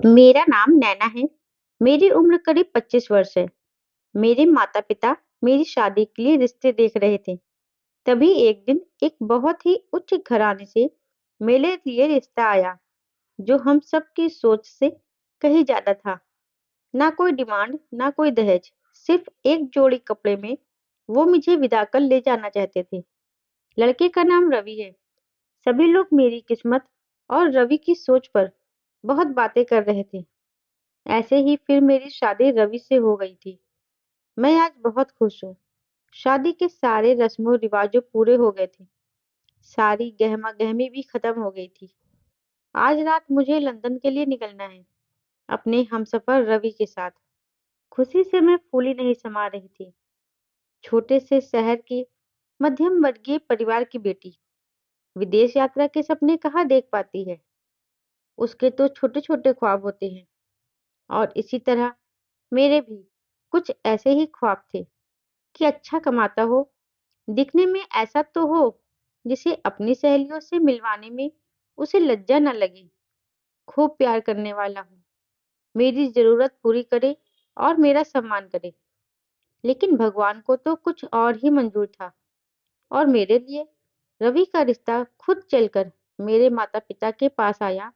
मेरा नाम नैना है। मेरी उम्र करीब 25 वर्ष है। मेरे माता-पिता मेरी शादी के लिए रिश्ते देख रहे थे। तभी एक दिन एक बहुत ही उच्च घराने से मेरे लिए रिश्ता आया, जो हम सब की सोच से कहीं ज्यादा था। ना कोई डिमांड, ना कोई दहेज, सिर्फ एक जोड़ी कपड़े में वो मुझे विदा कर ले जाना चाहते थे। लड़के का नाम रवि है। सभी लोग मेरी किस्मत और रवि की सोच पर बहुत बातें कर रहे थे। ऐसे ही फिर मेरी शादी रवि से हो गई थी। मैं आज बहुत खुश हूँ। शादी के सारे रस्मों रिवाजों पूरे हो गए थे। सारी गहमा गहमी भी खत्म हो गई थी। आज रात मुझे लंदन के लिए निकलना है, अपने हमसफर रवि के साथ। खुशी से मैं फूली नहीं समा रही थी। छोटे से शहर की मध्यम वर्गीय परिवार की बेटी विदेश यात्रा के सपने कहाँ देख पाती है। उसके तो छोटे छोटे ख्वाब होते हैं, और इसी तरह मेरे भी कुछ ऐसे ही ख्वाब थे कि अच्छा कमाता हो, दिखने में ऐसा तो हो जिसे अपनी सहेलियों से मिलवाने में उसे लज्जा न लगे, खूब प्यार करने वाला हो, मेरी जरूरत पूरी करे और मेरा सम्मान करे। लेकिन भगवान को तो कुछ और ही मंजूर था, और मेरे लिए रवि का रिश्ता खुद चलकर मेरे माता पिता के पास आया,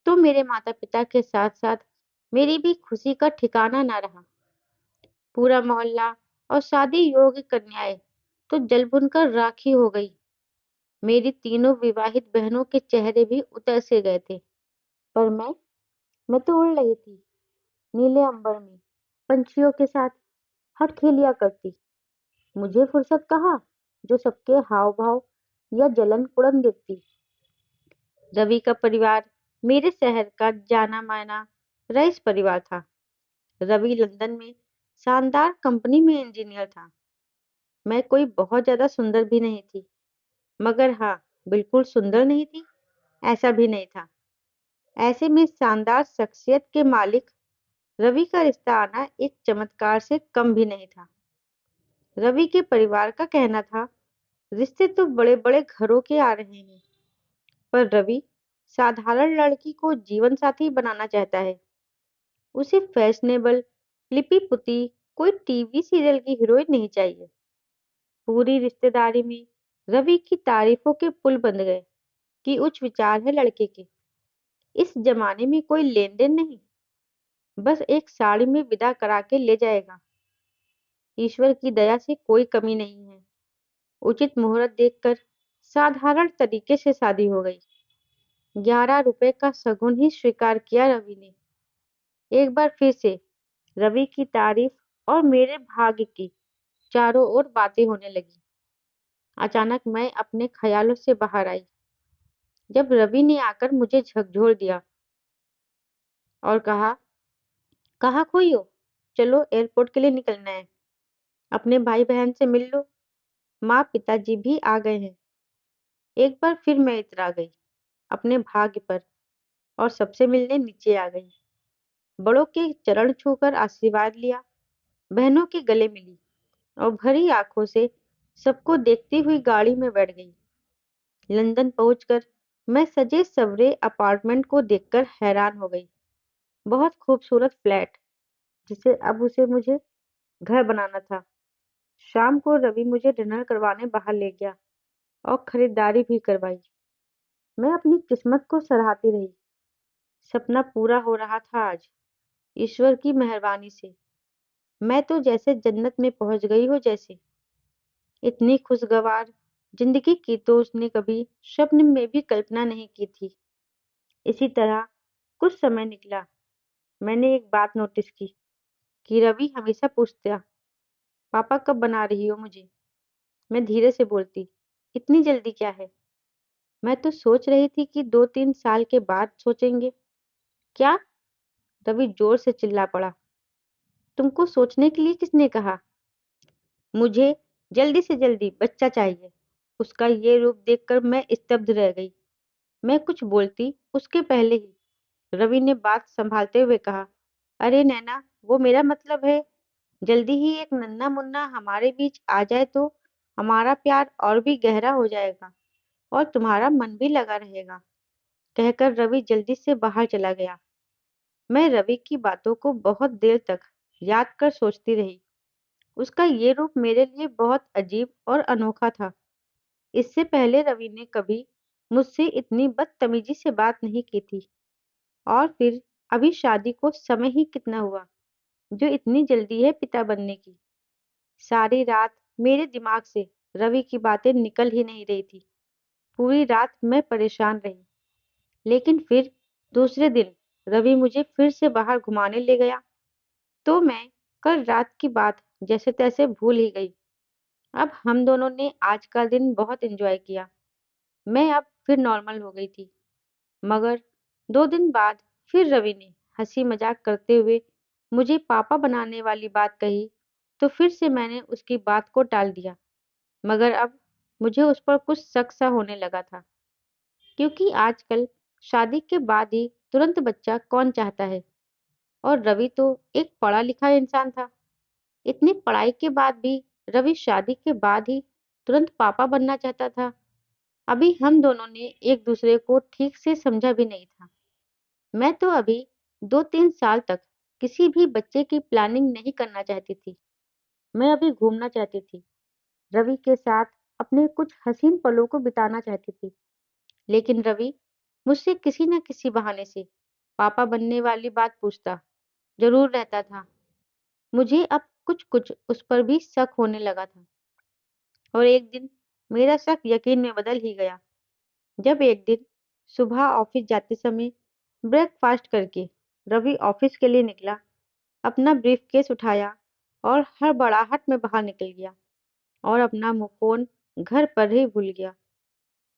तो मेरे माता पिता के साथ साथ मेरी भी खुशी का ठिकाना न रहा। पूरा मोहल्ला और शादी योग्य कन्याएं तो जल भुनकर राखी हो गई। मेरी तीनों विवाहित बहनों के चेहरे भी उतर से गए थे। पर मैं तो उड़ रही थी, नीले अंबर में पंछियों के साथ हट खेलिया करती। मुझे फुर्सत कहाँ, जो सबके हाव भाव या जलन कुड़न देखती। रवि का परिवार मेरे शहर का जाना माना रईस परिवार था। रवि लंदन में शानदार कंपनी में इंजीनियर था। मैं कोई बहुत ज्यादा सुंदर भी नहीं थी, मगर हाँ, बिल्कुल सुंदर नहीं थी ऐसा भी नहीं था। ऐसे में शानदार शख्सियत के मालिक रवि का रिश्ता आना एक चमत्कार से कम भी नहीं था। रवि के परिवार का कहना था, रिश्ते तो बड़े बड़े घरों के आ रहे हैं, पर रवि साधारण लड़की को जीवन साथी बनाना चाहता है। उसे फैशनेबल लिपि पुती कोई टीवी सीरियल की हीरोइन नहीं चाहिए। पूरी रिश्तेदारी में रवि की तारीफों के पुल बन गए कि उच्च विचार है लड़के के। इस जमाने में कोई लेन देन नहीं, बस एक साड़ी में विदा करा के ले जाएगा। ईश्वर की दया से कोई कमी नहीं है। उचित मुहूर्त देखकर साधारण तरीके से शादी हो गई। 11 रुपए का शगुन ही स्वीकार किया रवि ने। एक बार फिर से रवि की तारीफ और मेरे भाग्य की चारों ओर बातें होने लगी। अचानक मैं अपने ख्यालों से बाहर आई, जब रवि ने आकर मुझे झकझोर दिया और कहा, कहाँ खोई हो? चलो, एयरपोर्ट के लिए निकलना है। अपने भाई बहन से मिल लो, माँ पिताजी भी आ गए हैं। एक बार फिर मैं इतरा गई अपने भाग्य पर, और सबसे मिलने नीचे आ गई। बड़ों के चरण छूकर आशीर्वाद लिया, बहनों के गले मिली, और भरी आंखों से सबको देखती हुई गाड़ी में बैठ गई। लंदन पहुंचकर मैं सजे सवरे अपार्टमेंट को देखकर हैरान हो गई। बहुत खूबसूरत फ्लैट, जिसे अब उसे मुझे घर बनाना था। शाम को रवि मुझे डिनर करवाने बाहर ले गया और खरीदारी भी करवाई। मैं अपनी किस्मत को सराहती रही। सपना पूरा हो रहा था आज, ईश्वर की मेहरबानी से। मैं तो जैसे जन्नत में पहुंच गई हो जैसे। इतनी खुशगवार जिंदगी की तो उसने कभी स्वप्न में भी कल्पना नहीं की थी। इसी तरह कुछ समय निकला। मैंने एक बात नोटिस की कि रवि हमेशा पूछता, पापा कब बना रही हो मुझे? मैं धीरे से बोलती, इतनी जल्दी क्या है? मैं तो सोच रही थी कि 2-3 साल के बाद सोचेंगे। क्या? रवि जोर से चिल्ला पड़ा, तुमको सोचने के लिए किसने कहा? मुझे जल्दी से जल्दी बच्चा चाहिए। उसका ये रूप देखकर मैं स्तब्ध रह गई। मैं कुछ बोलती उसके पहले ही रवि ने बात संभालते हुए कहा, अरे नैना, वो मेरा मतलब है, जल्दी ही एक नन्हा मुन्ना हमारे बीच आ जाए तो हमारा प्यार और भी गहरा हो जाएगा, और तुम्हारा मन भी लगा रहेगा। कहकर रवि जल्दी से बाहर चला गया। मैं रवि की बातों को बहुत देर तक याद कर सोचती रही। उसका ये रूप मेरे लिए बहुत अजीब और अनोखा था। इससे पहले रवि ने कभी मुझसे इतनी बदतमीजी से बात नहीं की थी। और फिर अभी शादी को समय ही कितना हुआ जो इतनी जल्दी है पिता बनने की। सारी रात मेरे दिमाग से रवि की बातें निकल ही नहीं रही थी। पूरी रात मैं परेशान रही। लेकिन फिर दूसरे दिन रवि मुझे फिर से बाहर घुमाने ले गया, तो मैं कल रात की बात जैसे तैसे भूल ही गई। अब हम दोनों ने आज का दिन बहुत एंजॉय किया। मैं अब फिर नॉर्मल हो गई थी। मगर 2 दिन बाद फिर रवि ने हंसी मजाक करते हुए मुझे पापा बनाने वाली बात कही, तो फिर से मैंने उसकी बात को टाल दिया। मगर अब मुझे उस पर कुछ शक सा होने लगा था, क्योंकि आजकल शादी के बाद ही तुरंत बच्चा कौन चाहता है। और रवि तो एक पढ़ा लिखा इंसान था। इतनी पढ़ाई के बाद भी रवि शादी के बाद ही तुरंत पापा बनना चाहता था। अभी हम दोनों ने एक दूसरे को ठीक से समझा भी नहीं था। मैं तो अभी 2-3 साल तक किसी भी बच्चे की प्लानिंग नहीं करना चाहती थी। मैं अभी घूमना चाहती थी, रवि के साथ अपने कुछ हसीन पलों को बिताना चाहती थी। लेकिन रवि मुझसे किसी न किसी बहाने से पापा बनने वाली बात पूछता जरूर रहता था। मुझे अब कुछ कुछ उस पर भी शक होने लगा था। और एक दिन मेरा शक यकीन में बदल ही गया, जब एक दिन सुबह ऑफिस जाते समय ब्रेकफास्ट करके रवि ऑफिस के लिए निकला, अपना ब्रीफकेस उठाया और हड़बड़ाहट में बाहर निकल गया और अपना फोन घर पर ही भूल गया।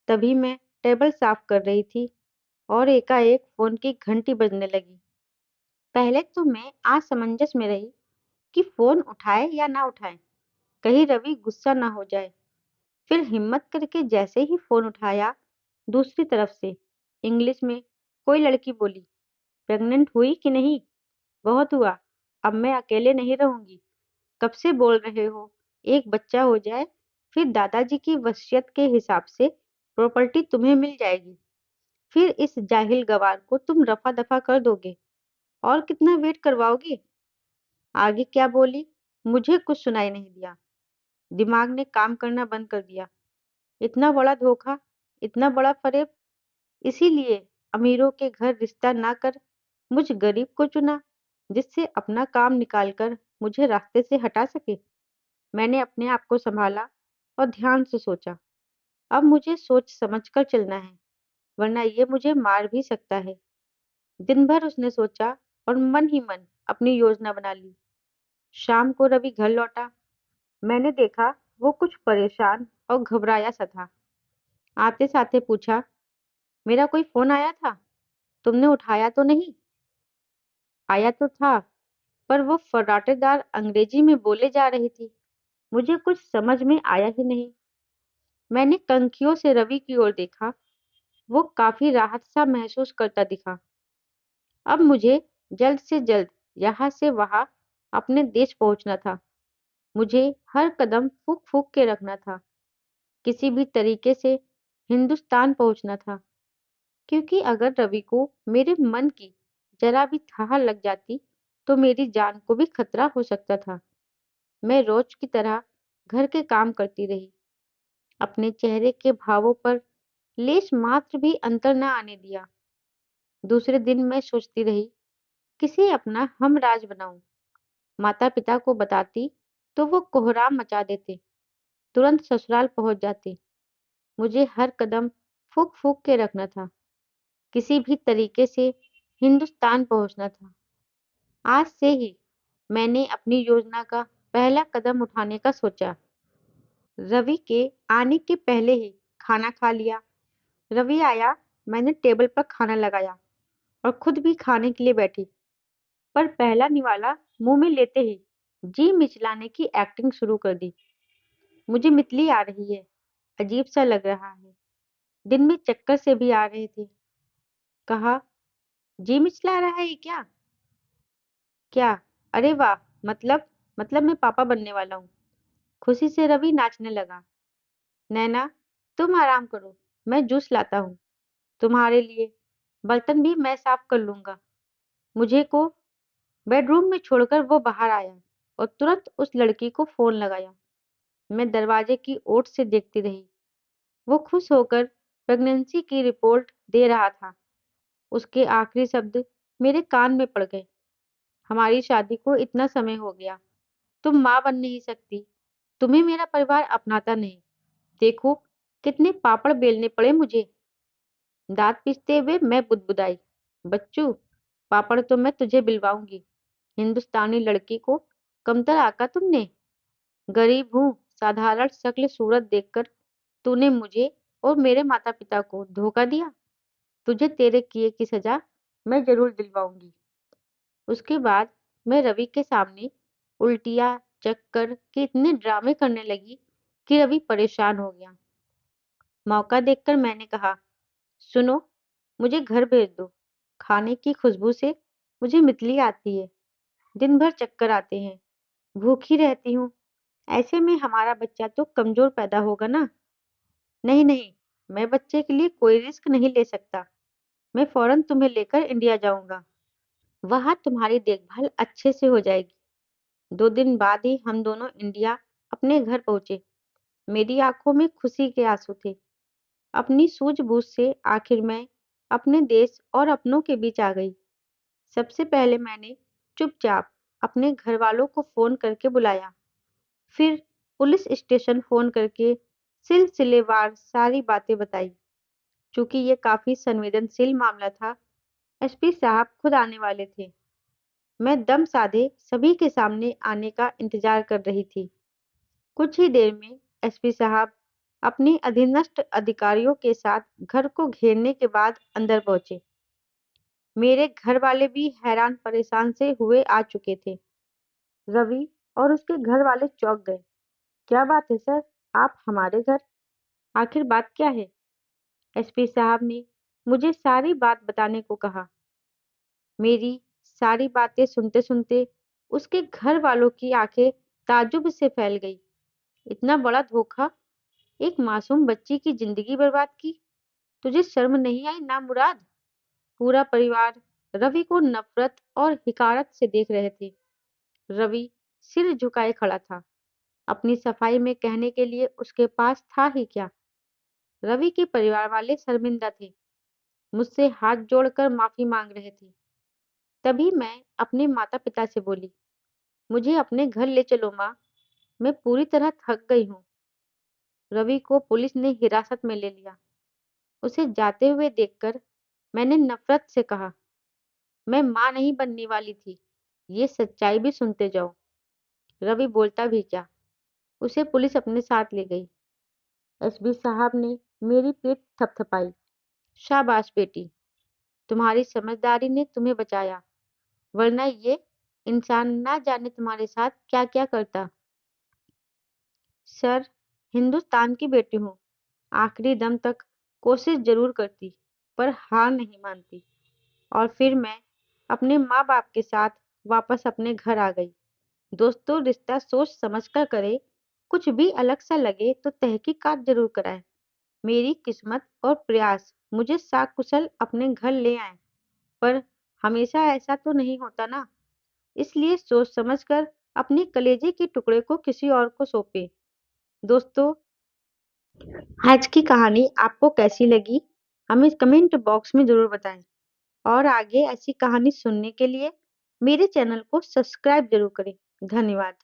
तभी मैं टेबल साफ कर रही थी और एकाएक फोन की घंटी बजने लगी। पहले तो मैं असमंजस में रही कि फोन उठाए या ना उठाए, कहीं रवि गुस्सा ना हो जाए। फिर हिम्मत करके जैसे ही फोन उठाया, दूसरी तरफ से इंग्लिश में कोई लड़की बोली, प्रेग्नेंट हुई कि नहीं? बहुत हुआ, अब मैं अकेले नहीं रहूंगी। कब से बोल रहे हो एक बच्चा हो जाए, फिर दादाजी की वसीयत के हिसाब से प्रॉपर्टी तुम्हें मिल जाएगी। फिर इस जाहिल गवार को तुम रफा दफा कर दोगे और कितना वेट करवाओगे? आगे क्या बोली मुझे कुछ सुनाई नहीं दिया। दिमाग ने काम करना बंद कर दिया। इतना बड़ा धोखा, इतना बड़ा फरेब। इसीलिए अमीरों के घर रिश्ता ना कर मुझ गरीब को चुना, जिससे अपना काम निकालकर मुझे रास्ते से हटा सके। मैंने अपने आप को संभाला और ध्यान से सोचा। अब मुझे सोच समझ कर चलना है, वरना ये मुझे मार भी सकता है। दिन भर उसने सोचा और मन ही मन अपनी योजना बना ली। शाम को रवि घर लौटा। मैंने देखा वो कुछ परेशान और घबराया सा था। आते साथे पूछा, मेरा कोई फोन आया था? तुमने उठाया तो नहीं? आया तो था, पर वो फर्राटेदार अंग्रेजी में बोले जा रही थी। मुझे कुछ समझ में आया ही नहीं। मैंने कनखियों से रवि की ओर देखा। वो काफी राहत सा महसूस करता दिखा। अब मुझे जल्द से जल्द यहाँ से वहां अपने देश पहुंचना था। मुझे हर कदम फूक फूक के रखना था। किसी भी तरीके से हिंदुस्तान पहुंचना था, क्योंकि अगर रवि को मेरे मन की जरा भी थाह लग जाती तो मेरी जान को भी खतरा हो सकता था। मैं रोज की तरह घर के काम करती रही, अपने चेहरे के भावों पर लेश मात्र भी अंतर न आने दिया। दूसरे दिन मैं सोचती रही, किसे अपना हमराज बनाऊं। माता पिता को बताती तो वो कोहराम मचा देते, तुरंत ससुराल पहुंच जाते। मुझे हर कदम फूक फूक के रखना था, किसी भी तरीके से हिंदुस्तान पहुंचना था। आज से ही मैंने अपनी योजना का पहला कदम उठाने का सोचा। रवि के आने के पहले ही खाना खा लिया। रवि आया, मैंने टेबल पर खाना लगाया और खुद भी खाने के लिए बैठी। पर पहला निवाला मुंह में लेते ही जी मिचलाने की एक्टिंग शुरू कर दी। मुझे मितली आ रही है, अजीब सा लग रहा है। दिन में चक्कर से भी आ रहे थे। कहा, जी मिचला रहा है क्या? क्या? अरे वाह! मतलब मैं पापा बनने वाला हूँ। खुशी से रवि नाचने लगा। नैना, तुम आराम करो, मैं जूस लाता हूँ तुम्हारे लिए। बर्तन भी मैं साफ कर लूंगा। मुझे को बेडरूम में छोड़कर वो बाहर आया और तुरंत उस लड़की को फोन लगाया। मैं दरवाजे की ओट से देखती रही। वो खुश होकर प्रेगनेंसी की रिपोर्ट दे रहा था। उसके आखिरी शब्द मेरे कान में पड़ गए। हमारी शादी को इतना समय हो गया, तुम माँ बन नहीं सकती, तुम्हें मेरा परिवार अपनाता नहीं। देखो कितने पापड़ बेलने पड़े मुझे। दांत पीसते हुए मैं बुदबुदाई, बच्चू पापड़ तो मैं तुझे बिलवाऊंगी। हिंदुस्तानी लड़की को कमतर आका तुमने। गरीब हूँ, साधारण शक्ल सूरत देखकर तूने मुझे और मेरे माता पिता को धोखा दिया। तुझे तेरे किए की सजा मैं जरूर दिलवाऊंगी। उसके बाद मैं रवि के सामने उल्टियाँ, चक्कर के इतने ड्रामे करने लगी कि रवि परेशान हो गया। मौका देखकर मैंने कहा, सुनो, मुझे घर भेज दो। खाने की खुशबू से मुझे मितली आती है। दिन भर चक्कर आते हैं, भूखी रहती हूँ। ऐसे में हमारा बच्चा तो कमजोर पैदा होगा ना। नहीं नहीं, मैं बच्चे के लिए कोई रिस्क नहीं ले सकता। मैं फौरन तुम्हें लेकर इंडिया जाऊंगा। वहां तुम्हारी देखभाल अच्छे से हो जाएगी। 2 दिन बाद ही हम दोनों इंडिया अपने घर पहुंचे। मेरी आंखों में खुशी के आंसू थे। अपनी सूझबूझ से आखिर मैं अपने देश और अपनों के बीच आ गई। सबसे पहले मैंने चुपचाप अपने घर वालों को फोन करके बुलाया। फिर पुलिस स्टेशन फोन करके सिलसिलेवार सारी बातें बताई। चूंकि ये काफी संवेदनशील मामला था, एसपी साहब खुद आने वाले थे। मैं दम साधे सभी के सामने आने का इंतजार कर रही थी। कुछ ही देर में एसपी साहब अपने अधीनस्थ अधिकारियों के साथ घर को घेरने के बाद अंदर पहुंचे। मेरे घर वाले भी हैरान परेशान से हुए आ चुके थे। रवि और उसके घर वाले चौंक गए। क्या बात है सर, आप हमारे घर? आखिर बात क्या है? एसपी साहब ने मुझे सारी बात बताने को कहा। मेरी सारी बातें सुनते सुनते उसके घर वालों की आंखें ताज्जुब से फैल गई। इतना बड़ा धोखा, एक मासूम बच्ची की जिंदगी बर्बाद की। तुझे शर्म नहीं आई ना मुराद? पूरा परिवार रवि को नफरत और हिकारत से देख रहे थे। रवि सिर झुकाए खड़ा था। अपनी सफाई में कहने के लिए उसके पास था ही क्या। रवि के परिवार वाले शर्मिंदा थे, मुझसे हाथ जोड़कर माफी मांग रहे थे। तभी मैं अपने माता पिता से बोली, मुझे अपने घर ले चलो माँ, मैं पूरी तरह थक गई हूँ। रवि को पुलिस ने हिरासत में ले लिया। उसे जाते हुए देखकर मैंने नफरत से कहा, मैं माँ नहीं बनने वाली थी। ये सच्चाई भी सुनते जाओ। रवि बोलता भी क्या, उसे पुलिस अपने साथ ले गई। एसपी साहब ने मेरी पीठ थपथपाई। शाबाश बेटी, तुम्हारी समझदारी ने तुम्हें बचाया, वरना ये इंसान ना जाने तुम्हारे साथ क्या क्या करता। सर, हिंदुस्तान की बेटी हूँ, आखिरी दम तक कोशिश जरूर करती, पर हार नहीं मानती। और फिर मैं अपने माँ बाप के साथ वापस अपने घर आ गई। दोस्तों, रिश्ता सोच समझ कर करे। कुछ भी अलग सा लगे तो तहकीकात जरूर कराएं। मेरी किस्मत और प्रयास मुझे साकुशल अपने घर ले आए, पर हमेशा ऐसा तो नहीं होता ना। इसलिए सोच समझकर अपने कलेजे के टुकड़े को किसी और को सौंपे। दोस्तों, आज की कहानी आपको कैसी लगी, हमें कमेंट बॉक्स में जरूर बताएं। और आगे ऐसी कहानी सुनने के लिए मेरे चैनल को सब्सक्राइब जरूर करें। धन्यवाद।